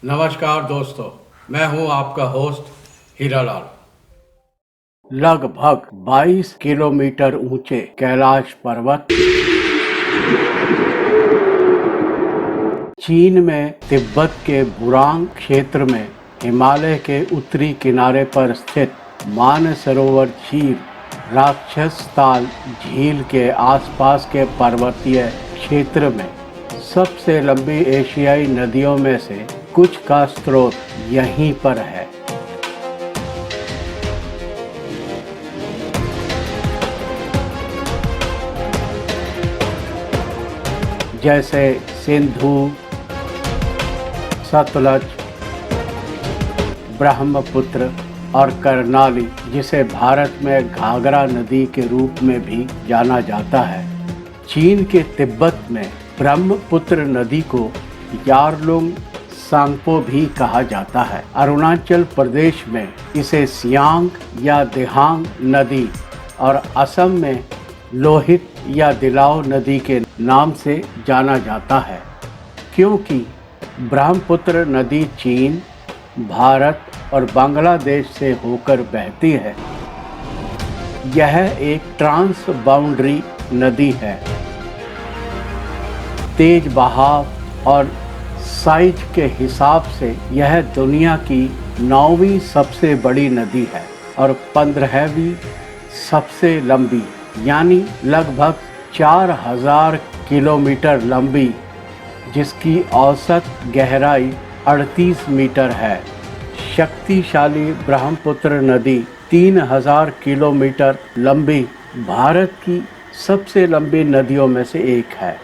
नमस्कार दोस्तों, मैं हूं आपका होस्ट हीरालाल। लगभग 22 किलोमीटर ऊंचे कैलाश पर्वत चीन में तिब्बत के बुरांग क्षेत्र में हिमालय के उत्तरी किनारे पर स्थित मानसरोवर झील राक्षस ताल झील के आसपास के पर्वतीय क्षेत्र में सबसे लंबी एशियाई नदियों में से कुछ का स्रोत यहीं पर है। जैसे सिंधु, सतलज, ब्रह्मपुत्र और कर्नाली, जिसे भारत में घाघरा नदी के रूप में भी जाना जाता है। चीन के तिब्बत में ब्रह्मपुत्र नदी को यारलुंग सांगपो भी कहा जाता है। अरुणाचल प्रदेश में इसे सियांग या दिहांग नदी और असम में लोहित या दिलाव नदी के नाम से जाना जाता है, क्योंकि ब्रह्मपुत्र नदी चीन, भारत और बांग्लादेश से होकर बहती है। यह एक ट्रांस बाउंड्री नदी है। तेज बहाव और साइज के हिसाब से यह दुनिया की 9वीं सबसे बड़ी नदी है और 15वीं सबसे लंबी, यानी लगभग 4000 किलोमीटर लंबी, जिसकी औसत गहराई 38 मीटर है। शक्तिशाली ब्रह्मपुत्र नदी 3000 किलोमीटर लंबी भारत की सबसे लंबी नदियों में से एक है,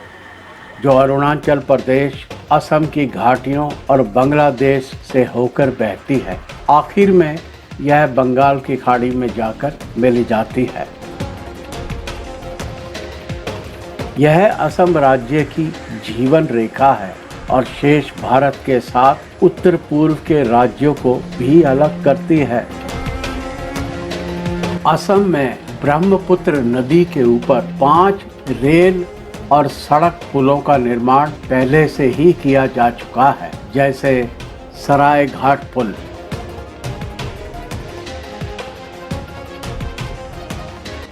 जो अरुणाचल प्रदेश, असम की घाटियों और बांग्लादेश से होकर बहती है। आखिर में यह बंगाल की खाड़ी में जाकर मिल जाती है। यह असम राज्य की जीवन रेखा है और शेष भारत के साथ उत्तर पूर्व के राज्यों को भी अलग करती है। असम में ब्रह्मपुत्र नदी के ऊपर 5 रेल और सड़क पुलों का निर्माण पहले से ही किया जा चुका है, जैसे सरायघाट पुल।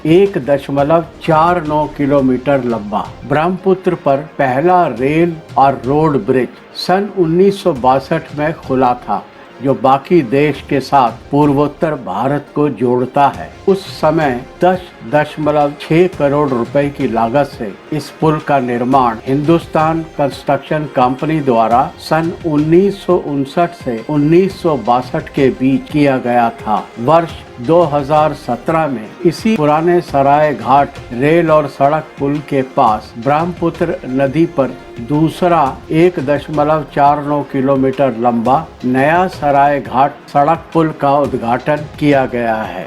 एक 1.49 किलोमीटर लंबा ब्रह्मपुत्र पर पहला रेल और रोड ब्रिज सन 1962 में खुला था, जो बाकी देश के साथ पूर्वोत्तर भारत को जोड़ता है। उस समय 10.6 करोड़ रुपए की लागत से इस पुल का निर्माण हिंदुस्तान कंस्ट्रक्शन कंपनी द्वारा सन 1959 से 1962 के बीच किया गया था। वर्ष 2017 में इसी पुराने सरायघाट रेल और सड़क पुल के पास ब्रह्मपुत्र नदी पर दूसरा 1.49 किलोमीटर लंबा नया सरायघाट सड़क पुल का उद्घाटन किया गया है।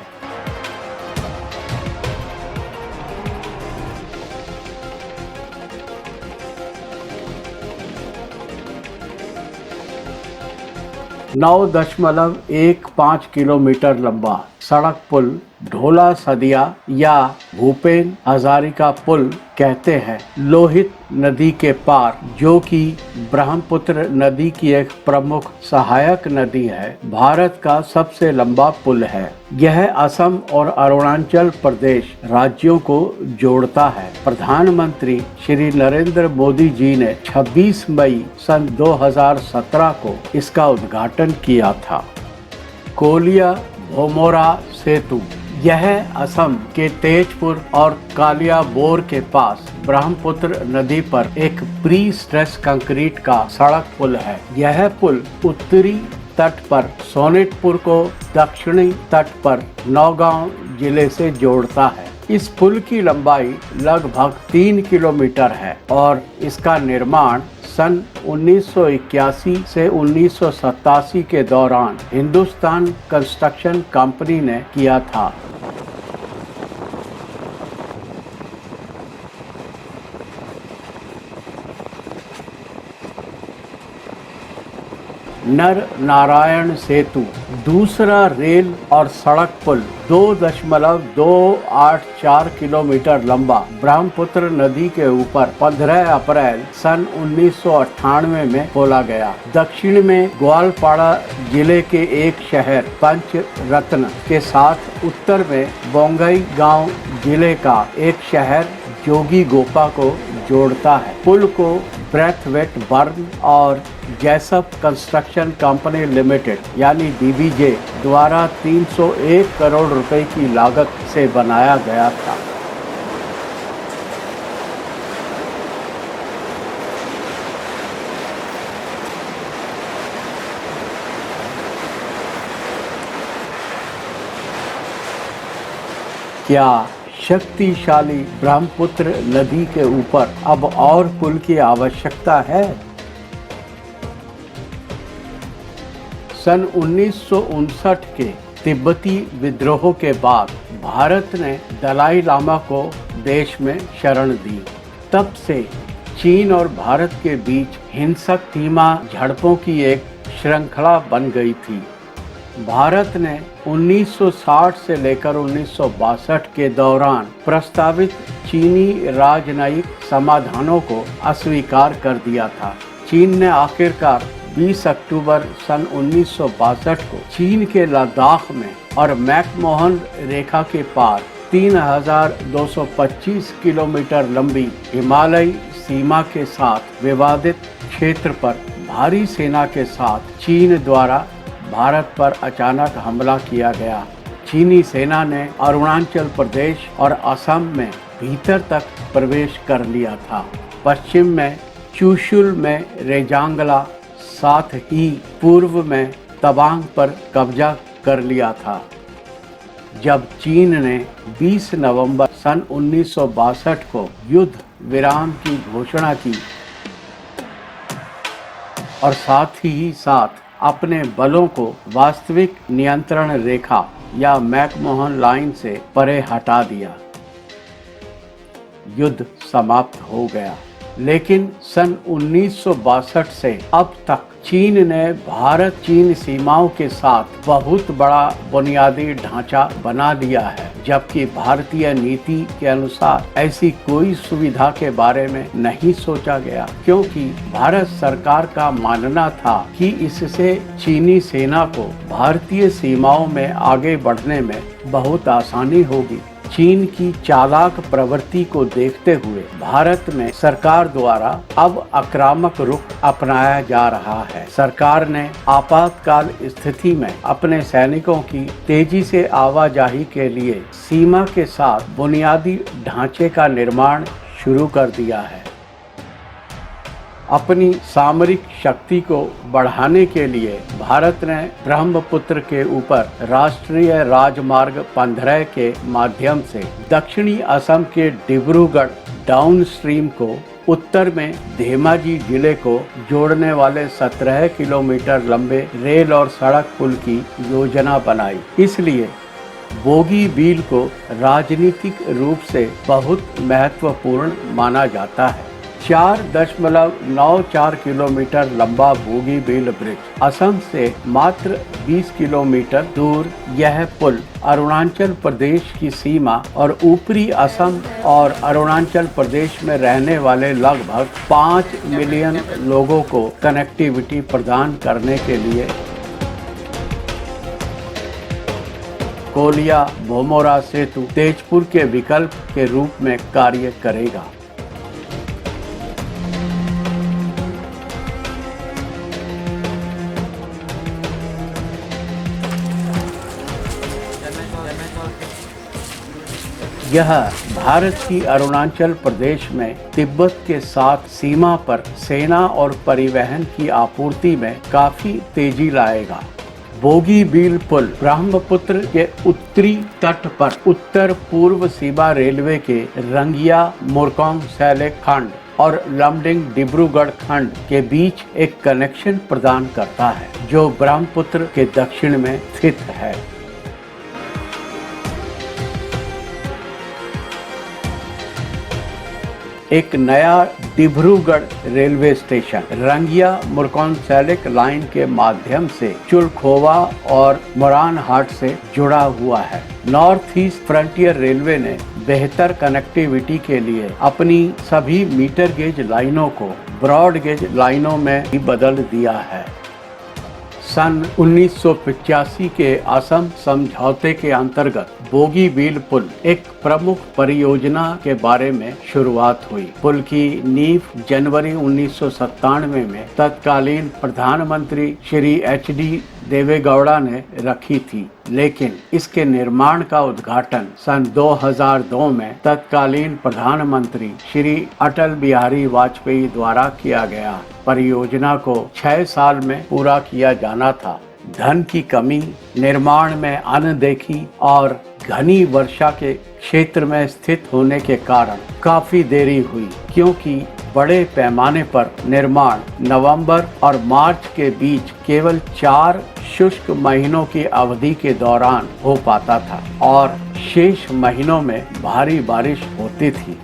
नौ 9.15 किलोमीटर लंबा सड़क पुल ढोला सदिया या भूपेन हजारिका पुल कहते हैं, लोहित नदी के पार, जो कि ब्रह्मपुत्र नदी की एक प्रमुख सहायक नदी है, भारत का सबसे लंबा पुल है। यह असम और अरुणाचल प्रदेश राज्यों को जोड़ता है। प्रधानमंत्री श्री नरेंद्र मोदी जी ने 26 मई सन 2017 को इसका उद्घाटन किया था। कोलिया भोमोरा सेतु, यह असम के तेजपुर और कालियाबोर के पास ब्रह्मपुत्र नदी पर एक प्री स्ट्रेस कंक्रीट का सड़क पुल है। यह पुल उत्तरी तट पर सोनितपुर को दक्षिणी तट पर नौगांव जिले से जोड़ता है। इस पुल की लंबाई लगभग 3 किलोमीटर है और इसका निर्माण सन 1981 से 1987 के दौरान हिंदुस्तान कंस्ट्रक्शन कंपनी ने किया था। नर नारायण सेतु, दूसरा रेल और सड़क पुल 2.284 किलोमीटर लंबा ब्रह्मपुत्र नदी के ऊपर 15 अप्रैल सन 1998 में खोला गया। दक्षिण में ग्वालपाड़ा जिले के एक शहर पंचरत्न के साथ उत्तर में बोंगई गांव जिले का एक शहर जोगी गोपा को जोड़ता है। पुल को ब्रैथवेट बर्न और जैसप कंस्ट्रक्शन कंपनी लिमिटेड यानी बीबीजे द्वारा 301 करोड़ रुपए की लागत से बनाया गया था। क्या शक्तिशाली ब्रह्मपुत्र नदी के ऊपर अब और पुल की आवश्यकता है? सन 1959 के तिब्बती विद्रोह के बाद भारत ने दलाई लामा को देश में शरण दी। तब से चीन और भारत के बीच हिंसक सीमा झड़पों की एक श्रृंखला बन गई थी। भारत ने 1960 से लेकर 1962 के दौरान प्रस्तावित चीनी राजनयिक समाधानों को अस्वीकार कर दिया था। चीन ने आखिरकार 20 अक्टूबर सन 1962 को चीन के लद्दाख में और मैकमोहन रेखा के पार 3225 किलोमीटर लंबी हिमालयी सीमा के साथ विवादित क्षेत्र पर भारी सेना के साथ चीन द्वारा भारत पर अचानक हमला किया गया। चीनी सेना ने अरुणाचल प्रदेश और असम में भीतर तक प्रवेश कर लिया था। पश्चिम में चुशुल में रेजांगला, साथ ही पूर्व में तवांग पर कब्जा कर लिया था। जब चीन ने 20 नवंबर सन 1962 को युद्ध विराम की घोषणा की और साथ ही साथ अपने बलों को वास्तविक नियंत्रण रेखा या मैकमोहन लाइन से परे हटा दिया, युद्ध समाप्त हो गया। लेकिन सन 1962 से अब तक चीन ने भारत चीन सीमाओं के साथ बहुत बड़ा बुनियादी ढांचा बना लिया है, जबकि भारतीय नीति के अनुसार ऐसी कोई सुविधा के बारे में नहीं सोचा गया, क्योंकि भारत सरकार का मानना था कि इससे चीनी सेना को भारतीय सीमाओं में आगे बढ़ने में बहुत आसानी होगी। चीन की चालाक प्रवृत्ति को देखते हुए भारत में सरकार द्वारा अब आक्रामक रुख अपनाया जा रहा है। सरकार ने आपातकाल स्थिति में अपने सैनिकों की तेजी से आवाजाही के लिए सीमा के साथ बुनियादी ढांचे का निर्माण शुरू कर दिया है। अपनी सामरिक शक्ति को बढ़ाने के लिए भारत ने ब्रह्मपुत्र के ऊपर राष्ट्रीय राजमार्ग 15 के माध्यम से दक्षिणी असम के डिब्रूगढ़ डाउनस्ट्रीम को उत्तर में धेमाजी जिले को जोड़ने वाले 17 किलोमीटर लंबे रेल और सड़क पुल की योजना बनाई। इसलिए बोगीबील को राजनीतिक रूप से बहुत महत्वपूर्ण माना जाता है। 4.94 किलोमीटर लंबा बोगीबील ब्रिज असम से मात्र 20 किलोमीटर दूर यह पुल अरुणाचल प्रदेश की सीमा और ऊपरी असम और अरुणाचल प्रदेश में रहने वाले लगभग 5 मिलियन लोगों को कनेक्टिविटी प्रदान करने के लिए कोलिया भोमोरा सेतु तेजपुर के विकल्प के रूप में कार्य करेगा। यह भारत की अरुणाचल प्रदेश में तिब्बत के साथ सीमा पर सेना और परिवहन की आपूर्ति में काफी तेजी लाएगा। बोगीबील पुल ब्रह्मपुत्र के उत्तरी तट पर उत्तर पूर्व सीमा रेलवे के रंगिया मुरकोंग सैलेक खंड और लमडिंग डिब्रूगढ़ खंड के बीच एक कनेक्शन प्रदान करता है, जो ब्रह्मपुत्र के दक्षिण में स्थित है। एक नया Dibrugarh railway station Rangia मुरकॉनसैलिक line के माध्यम से चुलखोवा और मोरानहाट से जुड़ा हुआ है। नॉर्थ ईस्ट फ्रंटियर रेलवे ने बेहतर कनेक्टिविटी के लिए अपनी सभी मीटर गेज लाइनों को ब्रॉड गेज लाइनों में ही बदल दिया है। सन 1985 के असम समझौते के अंतर्गत बोगीबील पुल एक प्रमुख परियोजना के बारे में शुरुआत हुई। पुल की नींव जनवरी 1997 में तत्कालीन प्रधानमंत्री श्री एच.डी. देवेगौड़ा ने रखी थी, लेकिन इसके निर्माण का उद्घाटन सन 2002 में तत्कालीन प्रधानमंत्री श्री अटल बिहारी वाजपेयी द्वारा किया गया। परियोजना को 6 साल में पूरा किया जाना था। धन की कमी, निर्माण में अनदेखी और घनी वर्षा के क्षेत्र में स्थित होने के कारण काफी देरी हुई, क्योंकि बड़े पैमाने पर निर्माण नवंबर और मार्च के बीच केवल 4 शुष्क महीनों की अवधि के दौरान हो पाता था और शेष महीनों में भारी बारिश होती थी।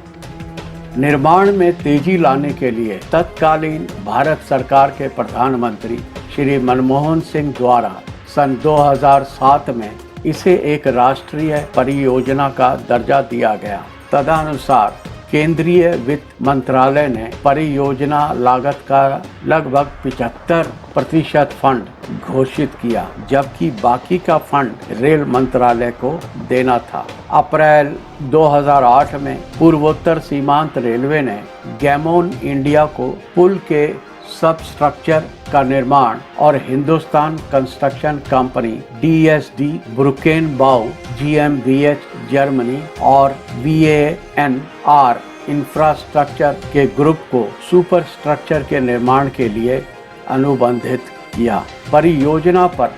निर्माण में तेजी लाने के लिए तत्कालीन भारत सरकार के प्रधानमंत्री श्री मनमोहन सिंह द्वारा सन 2007 में इसे एक राष्ट्रीय परियोजना का दर्जा दिया गया। तदनुसार केंद्रीय वित्त मंत्रालय ने परियोजना लागत का लगभग 75% फंड घोषित किया, जबकि बाकी का फंड रेल मंत्रालय को देना था। अप्रैल 2008 में पूर्वोत्तर सीमांत रेलवे ने गैमोन इंडिया को पुल के सब स्ट्रक्चर का निर्माण और Hindustan construction company DSD ब्रुकेनबाउ GmbH Germany और VANR इंफ्रास्ट्रक्चर के ग्रुप को सुपर स्ट्रक्चर के निर्माण के लिए अनुबंधित किया। परियोजना पर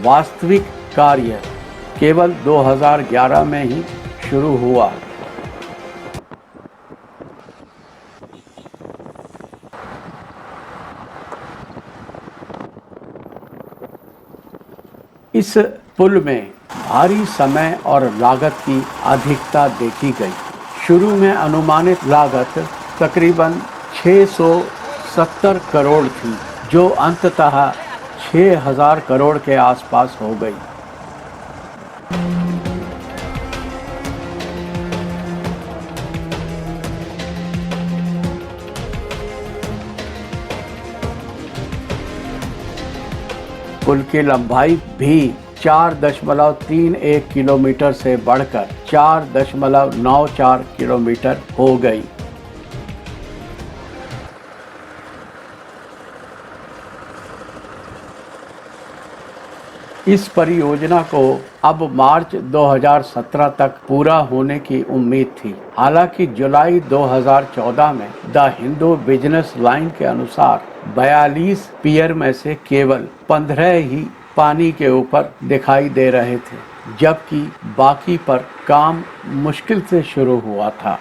वास्तविक कार्य केवल 2011 में ही शुरू हुआ। इस पुल में भारी समय और लागत की अधिकता देखी गई। शुरू में अनुमानित लागत तकरीबन 670 करोड़ थी, जो अंततः 6000 करोड़ के आसपास हो गई। पुल की लंबाई भी 4.31 किलोमीटर से बढ़कर 4.94 किलोमीटर हो गई। इस परियोजना को अब मार्च 2017 तक पूरा होने की उम्मीद थी। हालांकि जुलाई 2014 में द हिंदू बिजनेस लाइन के अनुसार 42 पियर में से केवल 15 ही पानी के ऊपर दिखाई दे रहे थे, जबकि बाकी पर काम मुश्किल से शुरू हुआ था।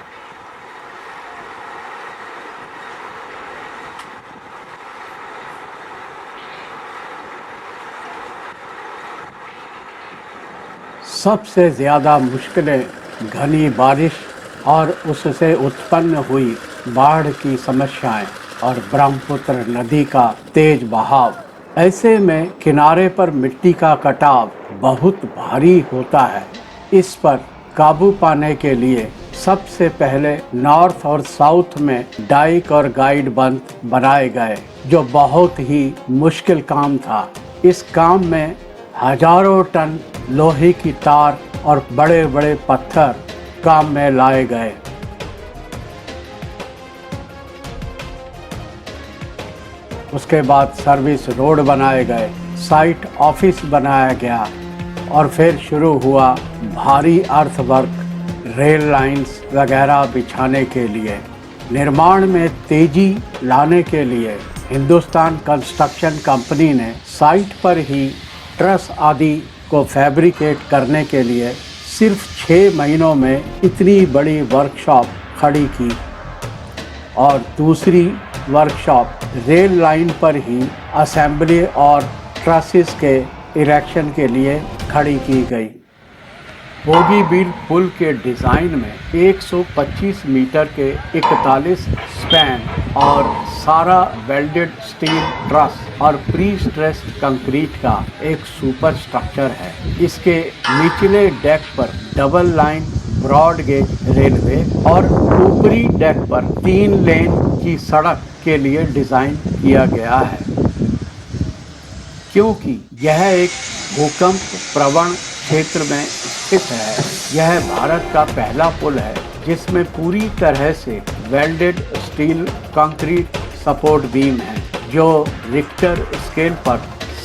सबसे ज़्यादा मुश्किलें घनी बारिश और उससे उत्पन्न हुई बाढ़ की समस्याएं और ब्रह्मपुत्र नदी का तेज बहाव। ऐसे में किनारे पर मिट्टी का कटाव बहुत भारी होता है। इस पर काबू पाने के लिए सबसे पहले नॉर्थ और साउथ में डाइक और गाइड बंद बनाए गए, जो बहुत ही मुश्किल काम था। इस काम में हजारों टन लोहे की तार और बड़े बड़े पत्थर काम में लाए गए। उसके बाद सर्विस रोड बनाए गए, साइट ऑफिस बनाया गया और फिर शुरू हुआ भारी अर्थवर्क, रेल लाइंस वगैरह बिछाने के लिए। निर्माण में तेजी लाने के लिए हिंदुस्तान कंस्ट्रक्शन कंपनी ने साइट पर ही ट्रस आदि को फैब्रिकेट करने के लिए सिर्फ 6 महीनों में इतनी बड़ी वर्कशॉप खड़ी की और दूसरी वर्कशॉप रेल लाइन पर ही असेंबली और ट्रसेस के इरेक्शन के लिए खड़ी की गई। बोगीबील पुल के डिजाइन में 125 मीटर के 41 स्पैन और सारा वेल्डेड स्टील ट्रस और प्री स्ट्रेस्ड कंक्रीट का एक सुपर स्ट्रक्चर है। इसके निचले डेक पर double line broad gauge railway और ऊपरी डेक पर 3 लेन की सड़क के लिए डिजाइन किया गया है। क्योंकि यह एक भूकंप प्रवण क्षेत्र में स्थित है, यह भारत का पहला पुल है जिसमें पूरी तरह से welded steel concrete support beam है, जो रिक्टर स्केल पर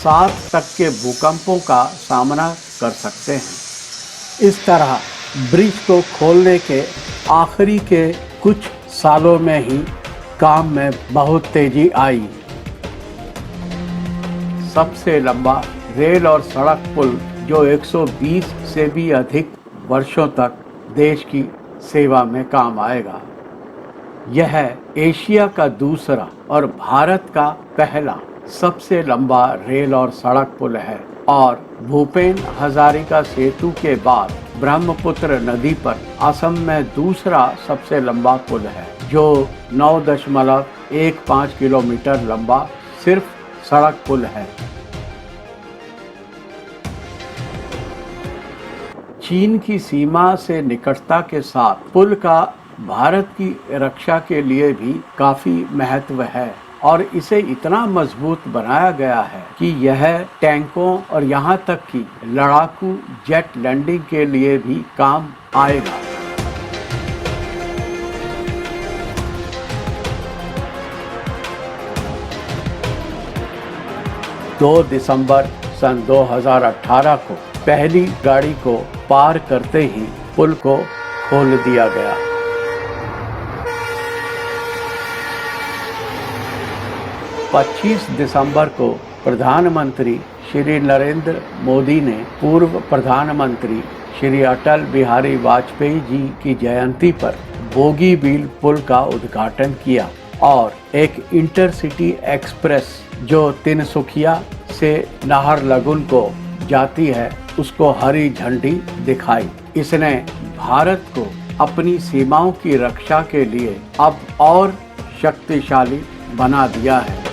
7 तक के भूकंपों का सामना कर सकते हैं। इस तरह ब्रिज को खोलने के आखिरी के कुछ सालों में ही काम में बहुत तेजी आई। सबसे लंबा रेल और सड़क पुल जो 120 से भी अधिक वर्षों तक देश की सेवा में काम आएगा। यह एशिया का दूसरा और भारत का पहला सबसे लंबा रेल और सड़क पुल है और भूपेन हजारिका सेतु के बाद ब्रह्मपुत्र नदी पर असम में दूसरा सबसे लंबा पुल है, जो 9.15 किलोमीटर लंबा सिर्फ सड़क पुल है। चीन की सीमा से निकटता के साथ पुल का भारत की रक्षा के लिए भी काफी महत्व है और इसे इतना मजबूत बनाया गया है कि यह टैंकों और यहाँ तक कि लड़ाकू जेट लैंडिंग के लिए भी काम आएगा। दो दिसंबर सन 2018 को पहली गाड़ी को पार करते ही पुल को खोल दिया गया। पच्चीस दिसंबर को प्रधानमंत्री श्री नरेंद्र मोदी ने पूर्व प्रधानमंत्री श्री अटल बिहारी वाजपेयी जी की जयंती पर बोगीबील पुल का उद्घाटन किया और एक इंटरसिटी एक्सप्रेस जो तिनसुकिया से नाहरलगुन को जाती है उसको हरी झंडी दिखाई। इसने भारत को अपनी सीमाओं की रक्षा के लिए अब और शक्तिशाली बना दिया है।